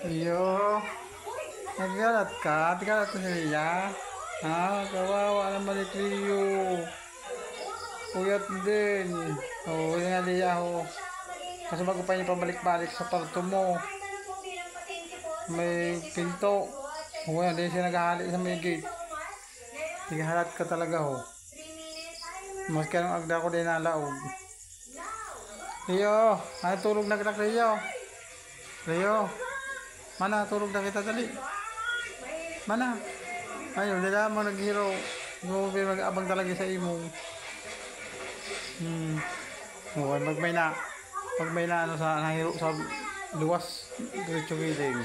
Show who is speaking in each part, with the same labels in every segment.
Speaker 1: Iyo, naggalat ka? Naggalat ka sa Lia? Ha? Kawawa naman ni Cleo. Puyat din. Oo, yun nga Lia ho. Kasi bago pa niya pabalik-balik sa parto mo. May pinto. Oo, yan din siya naghahalik sa may gate. Naghahalat ka talaga ho. Maski anong agda ko din nalaog. Leo, ay tulog na kita Leo. Leo, mana tulog na kita dali. Mana? Ayun, nila mo naghiro. Grabe mag-abang talaga sa imo. Oo, pag may na ano sa nahiro sa luwas, diretso giling.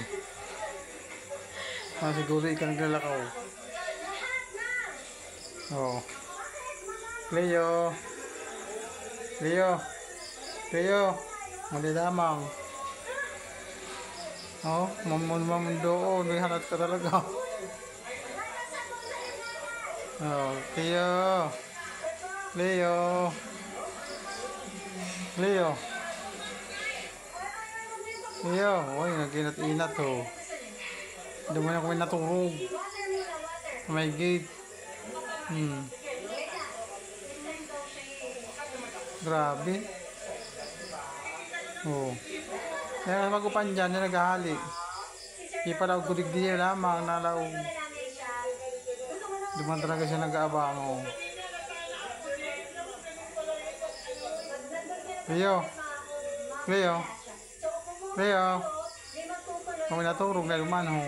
Speaker 1: Siguro ikaw naglalakaw. Oo. Leo. Leo. Leo. Mali lamang. Oh, mamundo. May halat ka talaga. Oh, Leo. Leo. Leo. Leo. Uy, naginat-inat oh. Hindi mo na kami naturog. May gate. Grabe. Oh. Kaya magupan dyan na naghahali. Di pa daw gudig diya lamang nalaog. Duman talaga siya nag-aabang. Oh. Leo. Leo. Leo. Kami naturog na duman. Oh.